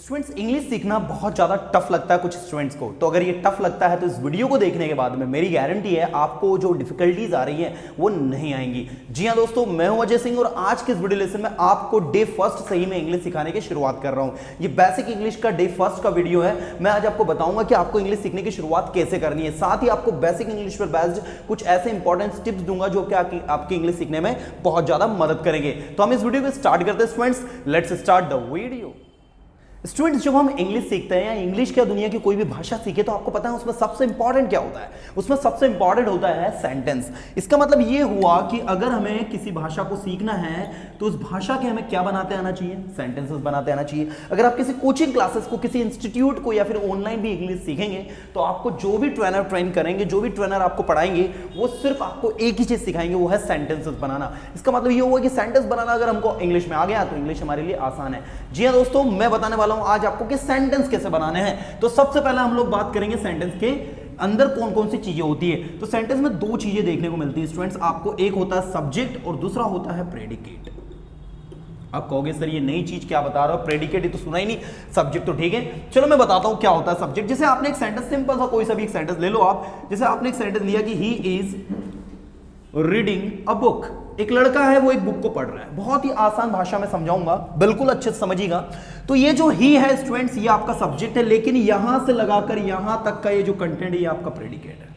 Students English सीखना बहुत ज़्यादा टफ लगता है कुछ स्टूडेंट्स को। तो अगर ये टफ लगता है तो इस वीडियो को देखने के बाद में मेरी गारंटी है आपको जो डिफिकल्टीज आ रही हैं वो नहीं आएंगी। जी हाँ दोस्तों, मैं हूं अजय सिंह और आज के इस वीडियो लेसन में आपको डे फर्स्ट सही में इंग्लिश सिखाने की शुरुआत कर रहा हूं। ये बेसिक इंग्लिश का डे फर्स्ट का वीडियो है। मैं आज आपको बताऊंगा कि आपको इंग्लिश सीखने की शुरुआत कैसे करनी है, साथ ही आपको बेसिक इंग्लिश पर बेस्ड कुछ ऐसे इंपॉर्टेंट टिप्स दूंगा जो कि आपकी इंग्लिश सीखने में बहुत ज्यादा मदद करेंगे। तो हम इस वीडियो को स्टार्ट करते हैं students, let's start the video. Students जब हम इंग्लिश सीखते हैं या इंग्लिश क्या दुनिया की कोई भी भाषा सीखे तो आपको पता है उसमें सबसे इंपॉर्टेंट क्या होता है? उसमें सबसे इंपॉर्टेंट होता है सेंटेंस। इसका मतलब ये हुआ कि अगर हमें किसी भाषा को सीखना है तो उस भाषा के हमें क्या बनाते आना चाहिए? सेंटेंसेस बनाते आना चाहिए। अगर आप किसी कोचिंग क्लासेस को, किसी इंस्टीट्यूट को या फिर ऑनलाइन भी इंग्लिश सीखेंगे तो आपको जो भी ट्रेनर ट्रेन करेंगे, जो भी ट्रेनर आपको पढ़ाएंगे वो सिर्फ आपको एक ही चीज सिखाएंगे, वो है सेंटेंसेस बनाना। इसका मतलब ये हुआ कि सेंटेंस बनाना अगर हमको इंग्लिश में आ गया तो इंग्लिश हमारे लिए आसान है। जी हाँ दोस्तों, मैं बताने वाला हूं आज आपको कि सेंटेंस कैसे बनाने हैं। तो सबसे पहले हम लोग बात करेंगे सेंटेंस के अंदर कौन कौन सी चीजें होती है। तो सेंटेंस में दो चीजें देखने को मिलती है स्टूडेंट्स आपको, एक होता है सब्जेक्ट और दूसरा होता है प्रेडिकेट। आप कहोगे सर ये नई चीज क्या बता रहे हो, प्रेडिकेट ही तो सुना ही नहीं, सब्जेक्ट तो ठीक है। चलो मैं बताता हूं क्या होता है सब्जेक्ट। जैसे आपने एक सेंटेंस, सिंपल सा कोई सा भी एक सेंटेंस ले लो आप। जैसे आपने एक सेंटेंस लिया कि he is reading a book. एक लड़का है वो एक बुक को पढ़ रहा है। बहुत ही आसान भाषा में समझाऊंगा, बिल्कुल अच्छे से समझिएगा। तो ये जो ही है स्टूडेंट्स ये आपका सब्जेक्ट है, लेकिन यहां से लगाकर यहां तक का ये जो कंटेंट है ये आपका प्रेडिकेट है।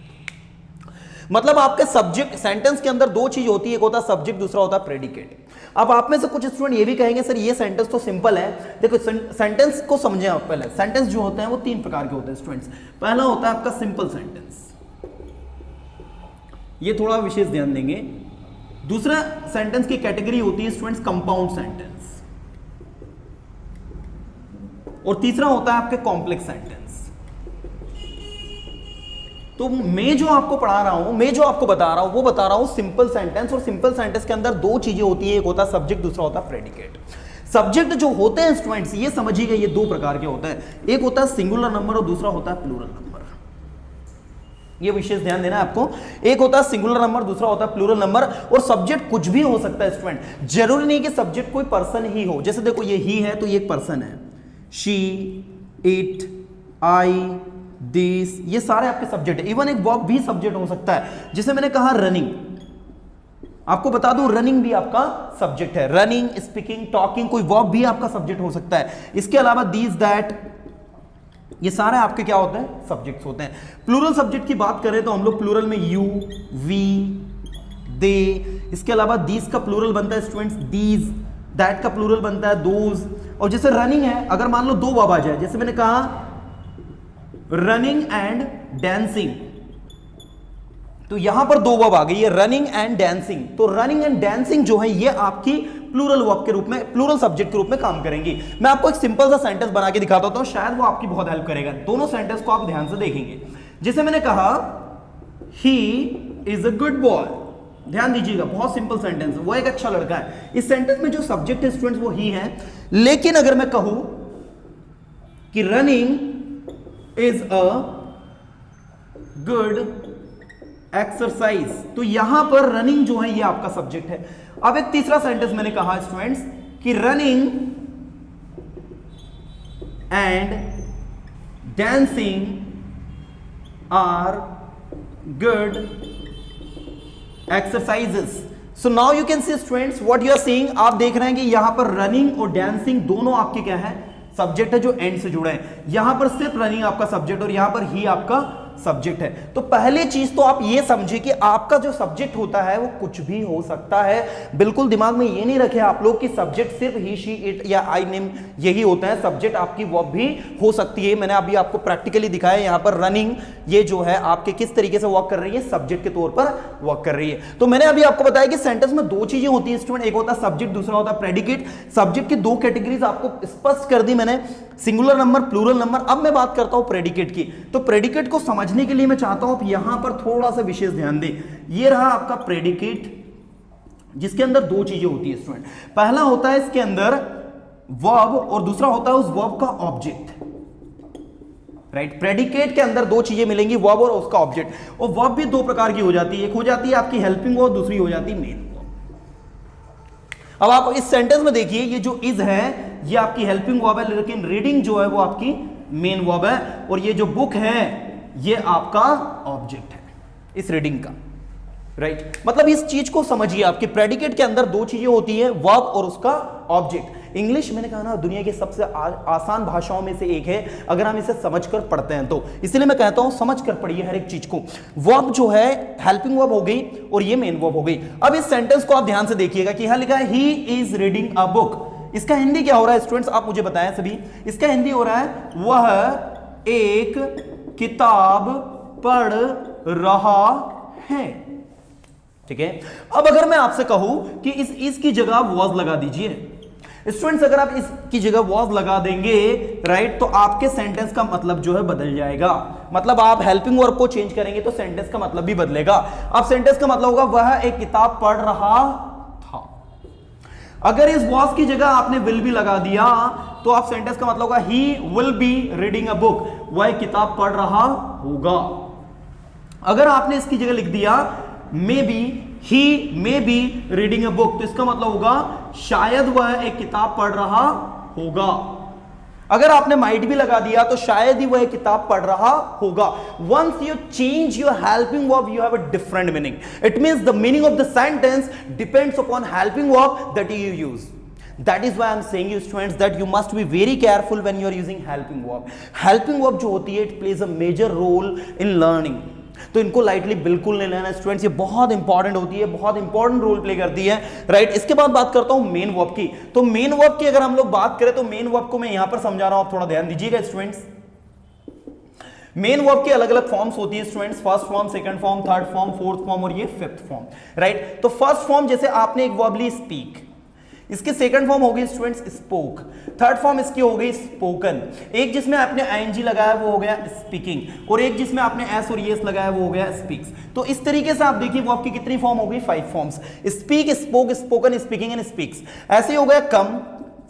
मतलब आपके सब्जेक्ट सेंटेंस के अंदर दो चीज होती है, एक होता है सब्जेक्ट, दूसरा होता है प्रेडिकेट। अब आप में से कुछ स्टूडेंट ये भी कहेंगे सर ये सेंटेंस तो सिंपल है। देखो सेंटेंस को समझें आप पहले। सेंटेंस जो होते हैं वो तीन प्रकार के होते हैं स्टूडेंट्स। पहला होता है आपका सिंपल सेंटेंस, ये थोड़ा विशेष ध्यान देंगे। दूसरा सेंटेंस की कैटेगरी होती है स्टूडेंट्स कंपाउंड सेंटेंस, और तीसरा होता है आपके कॉम्प्लेक्स सेंटेंस। तो मैं जो आपको पढ़ा रहा हूं, मैं जो आपको बता रहा हूं वो बता रहा हूं सिंपल सेंटेंस। और सिंपल सेंटेंस के अंदर दो चीजें होती है, एक होता है सब्जेक्ट, दूसरा होता है प्रेडिकेट। सब्जेक्ट जो होते हैं स्टूडेंट्स ये समझिएगा ये दो प्रकार के होते हैं, एक होता है सिंगुलर नंबर और दूसरा होता है प्लूरल नंबर। ये विशेष ध्यान देना है आपको। एक होता है सिंगुलर नंबर, दूसरा होता है प्लूरल नंबर। और सब्जेक्ट कुछ भी हो सकता है स्टूडेंट, जरूरी नहीं कि सब्जेक्ट कोई पर्सन ही हो। जैसे देखो ये ही है तो ये एक पर्सन है, शी, इट, आई, दिस, ये सारे आपके सब्जेक्ट है। इवन एक वर्ब भी सब्जेक्ट हो सकता है। जैसे मैंने कहा रनिंग, आपको बता दूं रनिंग भी आपका सब्जेक्ट है। रनिंग, स्पीकिंग, टॉकिंग, कोई वर्ब भी आपका सब्जेक्ट हो सकता है। इसके अलावा दिस, दैट, ये सारे आपके क्या होते हैं? सब्जेक्ट्स होते हैं। प्लूरल सब्जेक्ट की बात करें तो हम लोग प्लूरल में यू, वी, दे, इसके अलावा दीज का प्लूरल बनता है स्टूडेंट्स दीज, दैट का प्लूरल बनता है दोज। और जैसे रनिंग है, अगर मान लो दो वर्ब आ जाए, जैसे मैंने कहा रनिंग एंड डांसिंग, तो यहां पर दो वर्ब आ गई है, रनिंग एंड डांसिंग। तो रनिंग एंड डांसिंग जो है ये आपकी प्लूरल वर्ब के रूप में, प्लूरल सब्जेक्ट के रूप में काम करेंगी। मैं आपको एक सिंपल सा सेंटेंस बना के दिखाता हूं, शायद वो आपकी बहुत हेल्प करेगा। दोनों सेंटेंस को आप ध्यान से देखेंगे। जैसे मैंने कहा ही इज अ गुड बॉय, ध्यान दीजिएगा, बहुत सिंपल सेंटेंस है, वो एक अच्छा लड़का है। इस सेंटेंस में जो सब्जेक्ट है स्टूडेंट्स वो ही है। लेकिन अगर मैं कहूं कि running is a good exercise, तो यहां पर रनिंग जो है ये आपका सब्जेक्ट है। अब एक तीसरा सेंटेंस मैंने कहा स्टूडेंट्स कि running and dancing are good exercises. So now you can see students what you are seeing. आप देख रहे हैं कि यहां पर रनिंग और डांसिंग दोनों आपके क्या है? सब्जेक्ट है जो एंड से जुड़े हैं। यहां पर सिर्फ रनिंग आपका सब्जेक्ट और यहां पर ही आपका सब्जेक्ट है। तो पहले चीज तो आप ये समझिए कि आपका जो सब्जेक्ट होता है वो कुछ भी हो सकता है। बिल्कुल दिमाग में ये नहीं रखे आप लोग कि सब्जेक्ट सिर्फ ही, शी, इट या आई, नेम यही होता है। सब्जेक्ट आपकी वर्ब भी हो सकती है। मैंने अभी आपको प्रैक्टिकली दिखाया, यहां पर रनिंग ये जो है आपके किस तरीके से वर्क कर रही है, सब्जेक्ट के तौर पर वर्क कर रही है। तो मैंने अभी आपको बताया कि सेंटेंस में दो चीजें होती है स्टूडेंट, एक होता है सब्जेक्ट, दूसरा होता है प्रेडिकेट। सब्जेक्ट की दो कैटेगरीज आपको स्पष्ट कर दी मैंने, सिंगुलर नंबर, प्लूरल नंबर। अब मैं बात करता हूं प्रेडिकेट की। तो प्रेडिकेट को समझने के लिए मैं चाहता हूं आप यहां पर थोड़ा सा विशेष ध्यान दें। ये रहा आपका प्रेडिकेट, जिसके अंदर दो चीजें होती है स्टूडेंट। पहला होता है इसके अंदर वर्ब और दूसरा होता है उस वर्ब का ऑब्जेक्ट, राइट। प्रेडिकेट के अंदर दो चीजें मिलेंगी, वर्ब और उसका ऑब्जेक्ट। और वर्ब भी दो प्रकार की हो जाती है, एक हो जाती है आपकी हेल्पिंग वर्ब, दूसरी हो जाती है मेन वर्ब। अब आप इस सेंटेंस में देखिए, ये जो इज है ये आपकी हेल्पिंग वर्ब है, लेकिन रीडिंग जो है वो आपकी मेन वर्ब है, और ये जो बुक है ये आपका ऑब्जेक्ट है इस रीडिंग का, राइट। मतलब इस चीज को समझिए, आपके प्रेडिकेट के अंदर दो चीजें होती है, वर्ब और उसका ऑब्जेक्ट। इंग्लिश मैंने कहा ना दुनिया की सबसे आसान भाषाओं में से एक है अगर हम इसे समझकर पढ़ते हैं तो, इसलिए मैं कहता हूं समझ कर पढ़िए हर एक चीज को। वर्ब जो है हेल्पिंग वर्ब हो गई और ये मेन वर्ब हो गई। अब इस सेंटेंस को आप ध्यान से देखिएगा कि यहां लिखा है he is reading a book. इसका हिंदी क्या हो रहा है स्टूडेंट्स, आप मुझे बताएं सभी। इसका हिंदी हो रहा है वह एक किताब पढ़ रहा है, ठीक है। अब अगर मैं आपसे कहूं कि इस की जगह वॉज लगा दीजिए स्टूडेंट्स, अगर आप इसकी जगह वॉज लगा देंगे, राइट, तो आपके सेंटेंस का मतलब जो है बदल जाएगा। मतलब आप हेल्पिंग वर्ब को चेंज करेंगे तो सेंटेंस का मतलब भी बदलेगा। अब सेंटेंस का मतलब होगा वह एक किताब पढ़ रहा था। अगर इस वॉज की जगह आपने विल भी लगा दिया तो आप सेंटेंस का मतलब होगा he will be reading a book, वह एक किताब पढ़ रहा होगा। अगर आपने इसकी जगह लिख दिया may be, he may be reading a book, तो इसका मतलब होगा शायद वह एक किताब पढ़ रहा होगा। अगर आपने माइट भी लगा दिया तो शायद ही वह किताब पढ़ रहा होगा। Once you change your helping verb you have a different meaning. It means the meaning of the sentence depends upon helping verb that you use. That is why I am saying you students that you must be very careful when you are using helping verb. Helping verb जो होती है it plays a major role in learning. तो इनको lightly बिल्कुल नहीं लेना students, ये बहुत इंपॉर्टेंट होती है, बहुत इंपॉर्टेंट रोल प्ले करती है, राइट। इसके बाद बात करता हूं मेन वर्ब की। तो मेन वर्ब की अगर हम लोग बात करें तो मेन वर्ब को मैं यहां पर समझा रहा हूं, आप थोड़ा ध्यान दीजिएगा स्टूडेंट्स। मेन वर्ब की अलग अलग फॉर्म्स होती है students, first form, second form, third form, fourth form और ये फिफ्थ फॉर्म, राइट। तो फर्स्ट फॉर्म जैसे आपने एक वर्ब ली स्पीक, इसकी सेकंड फॉर्म हो गई स्टूडेंट्स स्पोक, थर्ड फॉर्म इसकी हो गई स्पोकन, एक जिसमें आपने आईएनजी लगाया वो हो गया स्पीकिंग, और एक जिसमें आपने एस और एस लगाया वो हो गया स्पीक्स। तो इस तरीके से आप देखिए वो आपकी कितनी फॉर्म हो गई, 5 forms, speak, spoke, spoken, speaking and speaks. ऐसे ही हो गया कम,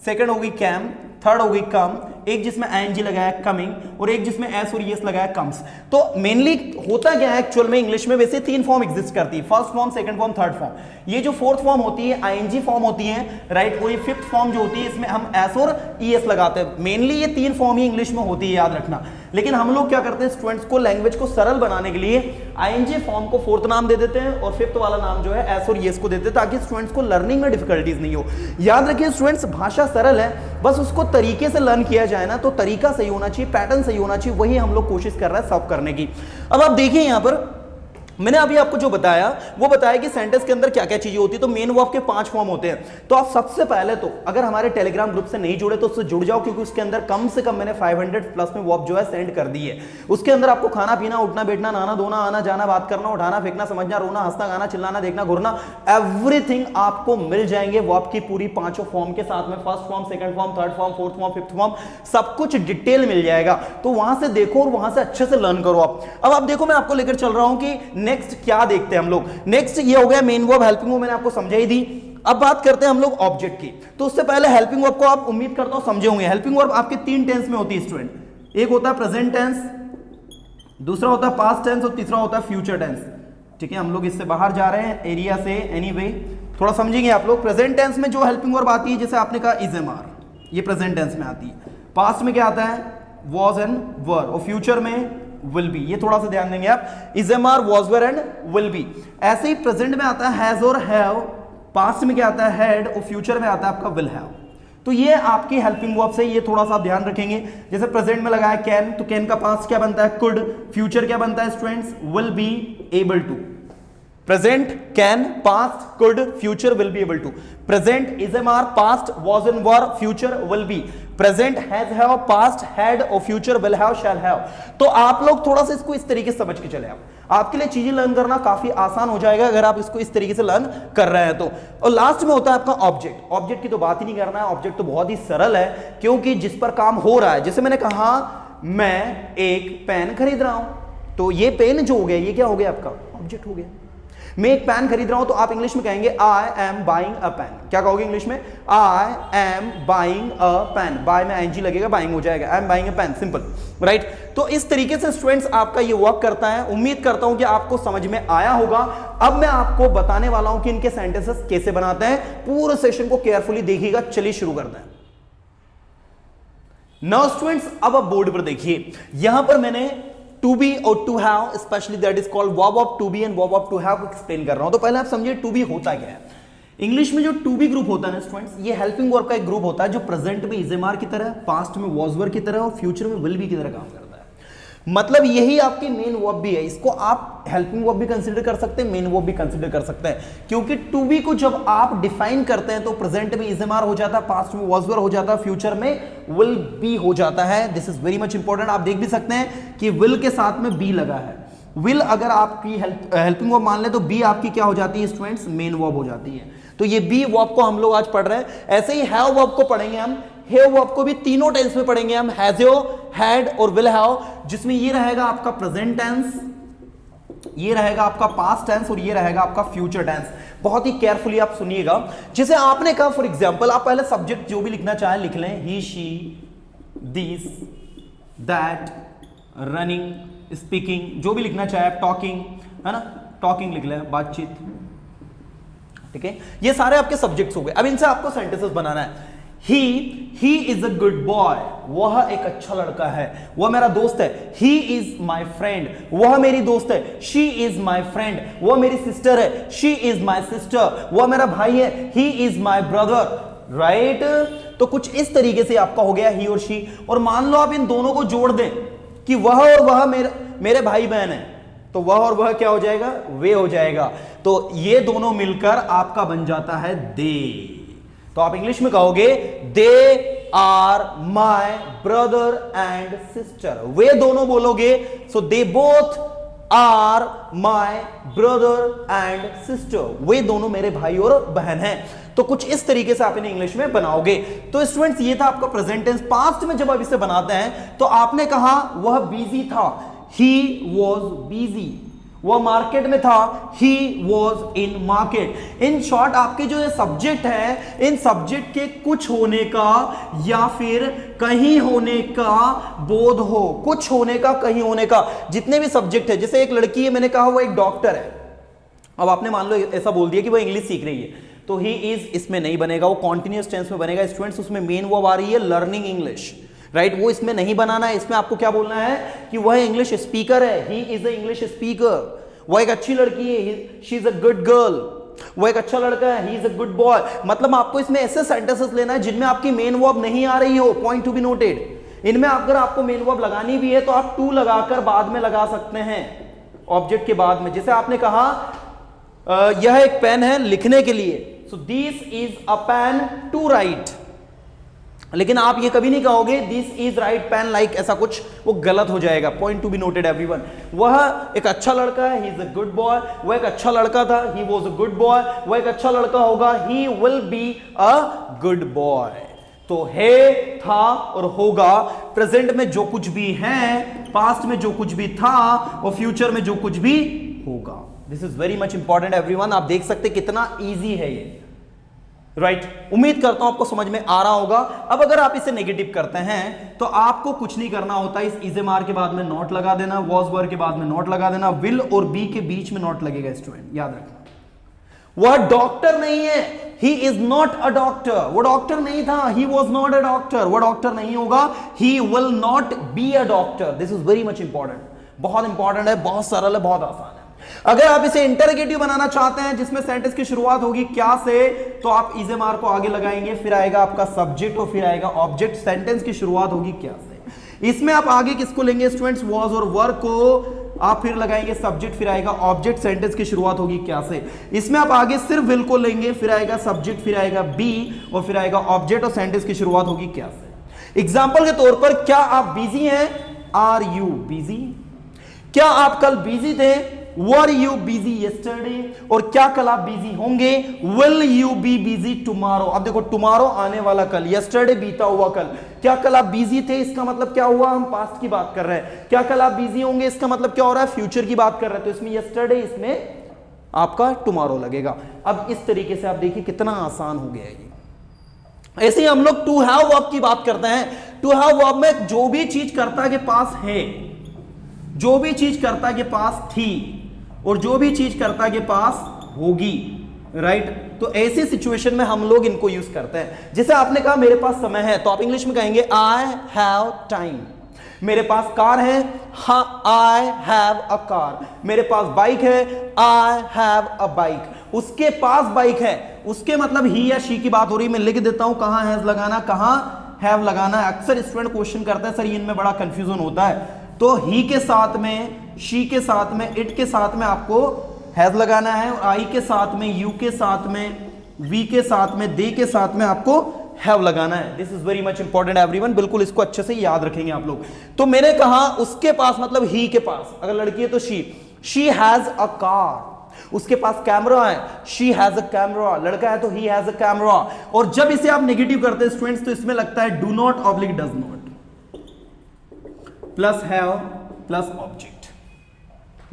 सेकंड हो गई कैम, थर्ड हो गई कम, एक जिसमें आईएनजी लगाया कमिंग, और एक जिसमें एस और एस लगाया कम्स। तो मेनली होता क्या है एक्चुअल में इंग्लिश में, वैसे 3 फॉर्म एग्जिस्ट करती है, first form, second form, third form. ये जो फोर्थ फॉर्म होती है आईएनजी फॉर्म होती है, राइट, और ये फिफ्थ फॉर्म जो होती है इसमें हम एस और ईएस लगाते हैं। मेनली ये 3 फॉर्म ही इंग्लिश में होती है, याद रखना। लेकिन हम लोग क्या करते हैं स्टूडेंट्स को लैंग्वेज को सरल बनाने के लिए आईएनजी फॉर्म को फोर्थ नाम दे देते हैं और फिफ्थ वाला नाम जो है एस और ईएस को देते हैं, ताकि स्टूडेंट्स को लर्निंग में डिफिकल्टीज नहीं हो। याद रखिए स्टूडेंट्स, भाषा सरल है, बस उसको तरीके से लर्न किया जाए ना, तो तरीका सही होना चाहिए, पैटर्न सही होना चाहिए, वही हम लोग कोशिश कर रहे हैं सब करने की। अब आप देखिए यहां पर मैंने अभी आपको जो बताया वो बताया कि सेंटेंस के अंदर क्या क्या चीजें होती है। तो मेन वर्ब के 5 फॉर्म होते हैं। तो आप सबसे पहले तो अगर हमारे टेलीग्राम ग्रुप से नहीं जुड़े तो उससे जुड़ जाओ, क्योंकि उसके अंदर कम से कम मैंने 500 प्लस में वर्ब जो है सेंड कर दी है। उसके अंदर आपको खाना पीना, उठना बैठना, नहाना धोना, आना जाना, बात करना, उठाना फेंकना, समझना, रोना, हंसना, गाना, चिल्लाना, देखना, घूरना, एवरीथिंग आपको मिल जाएंगे वर्ब की पूरी 5 फॉर्म के साथ में। First form, second form, third form, fourth form, fifth form, सब कुछ डिटेल मिल जाएगा। तो वहां से देखो और वहां से अच्छे से लर्न करो आप। अब आप देखो मैं आपको लेकर चल रहा हूं कि नेक्स्ट क्या देखते हैं हम लोग। नेक्स्ट ये हो गया मेन वर्ब, हेल्पिंग वर्ब मैंने आपको समझाई दी। अब बात करते हैं हम लोग ऑब्जेक्ट की। तो उससे पहले हेल्पिंग वर्ब को आप उम्मीद करता हूं समझे होंगे। हेल्पिंग वर्ब आपके 3 टेंस में होती है स्टूडेंट। एक होता है प्रेजेंट टेंस, दूसरा होता है पास्ट टेंस और तीसरा होता है फ्यूचर टेंस। ठीक है, हम लोग इससे बाहर जा रहे हैं एरिया से, एनीवे थोड़ा समझेंगे आप लोग। प्रेजेंट टेंस में जो हेल्पिंग वर्ब आती है, जैसे आपने कहा इज एम आर, ये प्रेजेंट टेंस में आती है। पास्ट में क्या आता है, वॉज एंड वर, और फ्यूचर में विल बी। ये थोड़ा सा ध्यान देंगे आप, is am are, was were and will be. ऐसे ही प्रेजेंट में आता है हैज और हैव, पास्ट में क्या आता है हैड, और फ्यूचर में आता है आपका विल हैव। तो ये आपकी हेल्पिंग वर्ब से, ये थोड़ा सा आप ध्यान रखेंगे। जैसे प्रेजेंट में लगाया कैन, तो कैन का पास्ट क्या बनता है, कुड। फ्यूचर क्या बनता है students, will be able to. Present can, past could, future will be able to. Present is am are, past was and were, future will be. Present has have, past had, और future will have, shall have. तो आप लोग थोड़ा सा इसको इस तरीके से समझ के चले, आपके लिए चीजें लर्न करना काफी आसान हो जाएगा अगर आप इसको इस तरीके से लर्न कर रहे हैं तो। और लास्ट में होता है आपका ऑब्जेक्ट। ऑब्जेक्ट की तो बात ही नहीं करना है, ऑब्जेक्ट तो बहुत ही सरल है, क्योंकि जिस पर काम हो रहा है। जैसे मैंने कहा मैं एक पेन खरीद रहा हूं, तो ये पेन जो हो गया ये क्या हो गया आपका ऑब्जेक्ट हो गया। मैं एक पेन खरीद रहा हूं तो आप इंग्लिश में कहेंगे I am buying a pen. क्या कहोगे इंग्लिश में? I am buying a pen. Buy में आईएनजी लगेगा, बाइंग हो जाएगा। I am buying a pen, simple, right. तो इस तरीके से स्टूडेंट्स आपका ये वर्क करता है। उम्मीद करता हूं कि आपको समझ में आया होगा। अब मैं आपको बताने वाला हूं कि इनके सेंटेंसेस कैसे बनाते हैं। पूरे सेशन को केयरफुली देखिएगा। चलिए शुरू करते हैं। नाउ स्टूडेंट्स, अब आप बोर्ड पर देखिए, यहां पर मैंने टू बी और to have, specially that is called verb of to be and verb of to have को एक्सप्लेन कर रहा हूं। तो पहले आप समझिए टू बी होता क्या है। इंग्लिश में जो टू बी ग्रुप होता है ना स्टूडेंट्स, ये हेल्पिंग वर्ब का एक ग्रुप होता है जो प्रेजेंट में इज एम आर की तरह, पास्ट में वॉज वर की तरह और फ्यूचर में विल बी की तरह काम करता है। मतलब यही आपकी मेन वर्ब भी है। इसको आप हेल्पिंग वर्ब भी कंसीडर कर सकते हैं, मेन वर्ब भी कंसीडर कर सकते हैं, क्योंकि टू बी को जब आप डिफाइन करते हैं तो प्रेजेंट में इज एम आर हो जाता है, पास्ट में वॉज वर हो जाता है, फ्यूचर में विल बी हो जाता है। This is very much important. आप देख भी सकते हैं कि विल के साथ में बी लगा है। विल अगर आपकी हेल्पिंग वर्ब मान ले तो बी आपकी क्या हो जाती है स्टूडेंट्स? मेन वर्ब हो जाती है। तो ये बी वर्ब को हम लोग आज पढ़ रहे हैं। ऐसे ही हैव वर्ब को पढ़ेंगे हम। हैव वर्ब को भी तीनों टेंस में पढ़ेंगे हम, हैज यो, हैड और विल हैव, जिसमें ये रहेगा आपका प्रेजेंट टेंस, ये रहेगा आपका पास्ट टेंस और ये रहेगा आपका फ्यूचर टेंस। बहुत ही केयरफुली आप सुनिएगा। जैसे आपने कहा फॉर एग्जांपल, आप पहले सब्जेक्ट जो भी लिखना चाहें लिख लें, he, she, this, that, running, speaking, जो भी लिखना चाहे आप, टॉकिंग, है ना, टॉकिंग लिख लें, बातचीत, ठीक है। ये सारे आपके सब्जेक्ट्स हो गए। अब इनसे आपको सेंटेंसेस बनाना है। He is a good boy, वह एक अच्छा लड़का है, वह मेरा दोस्त है। ही इज माई फ्रेंड, वह मेरी दोस्त है। शी इज माई फ्रेंड, वह मेरी सिस्टर है। शी इज माई सिस्टर, वह मेरा भाई है। He is my brother, right. तो कुछ इस तरीके से आपका हो गया ही और शी। और मान लो आप इन दोनों को जोड़ दें कि वह और वह मेरे भाई बहन है, तो वह और वह क्या हो जाएगा? वे हो जाएगा। तो ये दोनों मिलकर आपका बन जाता है दे। तो आप इंग्लिश में कहोगे they are my brother and sister. वे दोनों बोलोगे, so they both are my brother and sister. वे दोनों मेरे भाई और बहन हैं। तो कुछ इस तरीके से आप इन्हें इंग्लिश में बनाओगे। तो स्टूडेंट्स, ये था आपका प्रेजेंट टेंस। पास्ट में जब आप इसे बनाते हैं तो आपने कहा वह बिजी था, ही वॉज बिजी। वह मार्केट में था, he was in market. In short, आपके जो ये सब्जेक्ट है, इन सब्जेक्ट के कुछ होने का या फिर कहीं होने का बोध हो, कुछ होने का, कहीं होने का, जितने भी सब्जेक्ट है। जैसे एक लड़की है, मैंने कहा वो एक डॉक्टर है। अब आपने मान लो ऐसा बोल दिया कि वो इंग्लिश सीख रही है, तो ही इज इसमें नहीं बनेगा, वो कॉन्टिन्यूअस टेंस में बनेगा। स्टूडेंट्स, उसमें मेन वर्ब आ रही है लर्निंग इंग्लिश, राइट। वो इसमें नहीं बनाना है। इसमें आपको क्या बोलना है कि वह इंग्लिश स्पीकर है, he is a English speaker. वह एक अच्छी लड़की है, she is a good girl. वो एक अच्छा लड़का है, he is a good boy. मतलब आपको इसमें ऐसे सेंटेंसेस लेना है जिनमें आपकी मेन वर्ब नहीं आ रही हो। Point to be noted. इनमें अगर आपको मेन वर्ब लगानी भी है तो आप टू लगाकर बाद में लगा सकते हैं, ऑब्जेक्ट के बाद में। जैसे आपने कहा यह एक पेन है लिखने के लिए, so this is a pen to write. लेकिन आप ये कभी नहीं कहोगे this is write pen like, ऐसा कुछ, वो गलत हो जाएगा। Point to be noted everyone. वह एक अच्छा लड़का है, he is a good boy. वह एक अच्छा लड़का था, he was a good boy. वह एक अच्छा लड़का होगा, he will be a good boy. तो है, था और होगा प्रेजेंट में जो कुछ भी है, पास्ट में जो कुछ भी था और फ्यूचर में जो कुछ भी होगा। This is very much important everyone. आप देख सकते कितना इजी है ये, राइट। उम्मीद करता हूं आपको समझ में आ रहा होगा। अब अगर आप इसे नेगेटिव करते हैं तो आपको कुछ नहीं करना होता। इस इज एम आर के बाद में नॉट लगा देना, वॉज वर के बाद में नॉट लगा देना, विल और बी के बीच में नॉट लगेगा। स्टूडेंट याद रखना, वह डॉक्टर नहीं है, he is not a doctor. वो डॉक्टर नहीं था, he was not a doctor. वो डॉक्टर नहीं होगा, he will not be a doctor. This is very much important, बहुत इंपॉर्टेंट है, बहुत सरल है, बहुत आसान है। अगर आप इसे इंटरोगेटिव बनाना चाहते हैं जिसमें सेंटेंस की शुरुआत होगी क्या से, तो आप इज एम आर को आगे लगाएंगे, फिर आएगा आपका सब्जेक्ट और फिर आएगा ऑब्जेक्ट। सेंटेंस की शुरुआत होगी क्या से। इसमें आप आगे किसको लेंगे स्टूडेंट्स? वॉज और वर को आप फिर लगाएंगे सब्जेक्ट, फिर आएगा ऑब्जेक्ट। सेंटेंस की शुरुआत होगी क्या से। इसमें आप आगे सिर्फ विल को लेंगे, फिर आएगा सब्जेक्ट, फिर आएगा बी और फिर आएगा ऑब्जेक्ट और सेंटेंस की शुरुआत होगी क्या से। एग्जाम्पल के तौर पर, क्या आप बिजी हैं? Are you busy? क्या आप कल बिजी थे? Were you busy yesterday? और क्या कल आप बिजी होंगे? Will you be busy tomorrow? अब देखो, tomorrow आने वाला कल, yesterday बीता हुआ कल। क्या कल आप बिजी थे? इसका मतलब क्या हुआ? हम पास्ट की बात कर रहे हैं। क्या कल आप बिजी होंगे? इसका मतलब क्या हो रहा है? फ्यूचर की बात कर रहे हैं। तो इसमें yesterday, इसमें आपका टुमारो लगेगा। अब इस तरीके से आप देखिए कितना आसान हो गया है ये। ऐसे ही हम लोग टू हैव वर्ब की बात करते हैं। टू हैव वर्ब में जो भी चीज कर्ता के पास है, जो भी चीज कर्ता के पास थी और जो भी चीज कर्ता के पास होगी, राइट तो ऐसी सिचुएशन में हम लोग इनको यूज करते हैं। जैसे आपने कहा मेरे पास समय है, तो आप इंग्लिश में कहेंगे आई हैव टाइम। मेरे पास कार है, आई हैव अ कार। मेरे पास बाइक है, आई हैव अ बाइक। उसके पास बाइक है, उसके मतलब ही या शी की बात हो रही है। मैं लिख देता हूं कहां हैज लगाना, कहां हैव लगाना। अक्सर स्टूडेंट क्वेश्चन करता है सर इनमें बड़ा कंफ्यूजन होता है, तो ही के साथ में, शी के साथ में, इट के साथ में आपको हैज लगाना है, और आई के साथ में, यू के साथ में, वी के साथ में, दे के साथ में आपको हैव लगाना है। This is very much important everyone, बिल्कुल इसको अच्छे से याद रखेंगे आप लोग। तो मैंने कहा उसके पास मतलब ही के पास, अगर लड़की है तो शी हैज अ कार। उसके पास कैमरा है, शी हैज अ कैमरा। लड़का है तो ही हैज अ कैमरा। और जब इसे आप नेगेटिव करते हैं स्टूडेंट्स, तो इसमें लगता है do not oblique does not plus have plus object,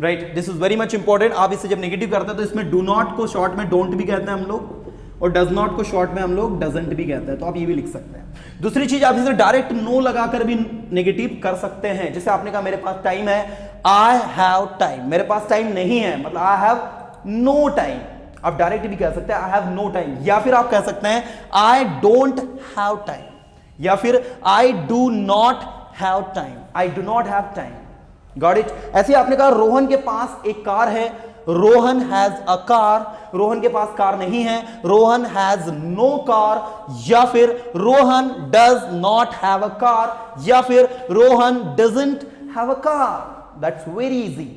right. This is very much important. आप इसे जब नेगेटिव करते हैं तो इसमें डू नॉट को शॉर्ट में डोंट भी कहते हैं हम लोग, और डज नॉट को शॉर्ट में हम लोग डजंट भी कहते हैं, तो आप ये भी लिख सकते हैं। दूसरी चीज आप इसे डायरेक्ट नो लगाकर भी नेगेटिव कर सकते हैं। जैसे आपने कहा मेरे पास टाइम है, आई हैव टाइम। मेरे पास टाइम नहीं है मतलब आई हैव नो टाइम। आप डायरेक्ट भी कह सकते हैं आई हैव नो टाइम, या फिर आप कह सकते हैं आई डोंट हैव टाइम, या फिर I do not have time, I do not have time. Got it. ऐसे आपने कहा रोहन के पास एक कार है, Rohan has a car. Rohan के पास कार नहीं है, रोहन हैज नो कार, या फिर Rohan does not have a car, या फिर Rohan doesn't have a car. That's very easy,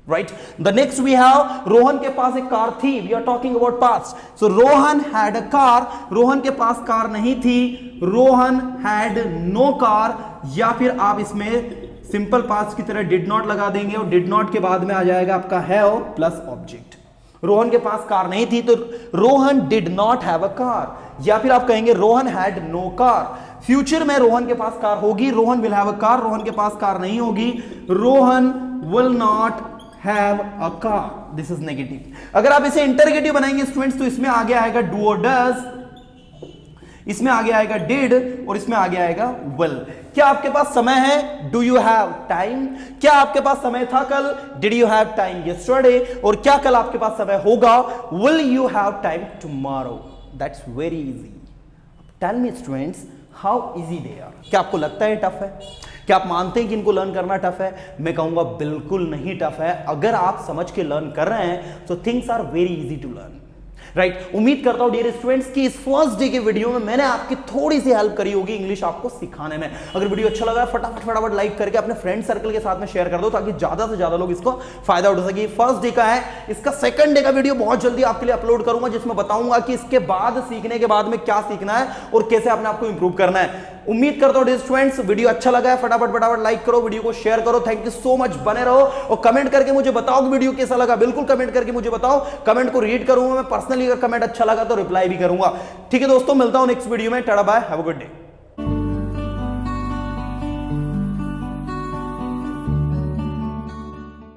right. The next we have Rohan के पास एक कार थी। We are talking about past, so Rohan had a car. Rohan के पास कार नहीं थी, रोहन हैड नो कार, या फिर आप इसमें सिंपल पास्ट की तरह डिड नॉट लगा देंगे, और डिड नॉट के बाद में आ जाएगा आपका हैव प्लस ऑब्जेक्ट। रोहन के पास कार नहीं थी तो Rohan did not have a car, या फिर आप कहेंगे Rohan had no car. Future में रोहन के पास कार होगी, Rohan will have a car. Rohan के पास कार नहीं होगी, Rohan will not have a car. This is negative. अगर आप इसे इंटरगेटिव बनाएंगे स्टूडेंट्स, तो इसमें आगे आएगा डू और डज, इसमें आगे आएगा डिड, और इसमें आगे आएगा विल। क्या आपके पास समय है? Do you have time? क्या आपके पास समय था कल? Did you have time yesterday? और क्या कल आपके पास समय होगा? Will you have time tomorrow? That's very easy. Tell me students how easy they are. क्या आपको लगता है टफ है? क्या आप मानते हैं कि इनको लर्न करना टफ है? मैं कहूंगा बिल्कुल नहीं टफ है। अगर आप समझ के लर्न कर रहे हैं तो things are very easy to learn, right. उम्मीद करता हूं डियर स्टूडेंट्स कि इस फर्स्ट डे के वीडियो में मैंने आपकी थोड़ी सी हेल्प करी होगी इंग्लिश आपको सिखाने में। अगर वीडियो अच्छा लगा फटाफट लाइक करके अपने फ्रेंड सर्कल के साथ में शेयर कर दो, ताकि ज्यादा से ज्यादा लोग इसको फायदा उठा सके। फर्स्ट डे का है, इसका सेकंड डे का वीडियो बहुत जल्दी आपके लिए अपलोड करूंगा, जिसमें बताऊंगा कि इसके बाद सीखने के बाद में क्या सीखना है और कैसे अपने आपको इंप्रूव करना है। उम्मीद करता हूं डियर स्टूडेंट्स वीडियो अच्छा लगा है, फटाफट लाइक करो, वीडियो को शेयर करो। थैंक यू सो मच, बने रहो और कमेंट करके मुझे बताओ कि वीडियो कैसा लगा। बिल्कुल कमेंट करके मुझे बताओ, कमेंट को रीड करूंगा मैं पर्सनली। अगर कमेंट अच्छा लगा तो रिप्लाई भी करूंगा। ठीक है दोस्तों, मिलता हूं नेक्स्ट वीडियो में। Tata bye, have a good day.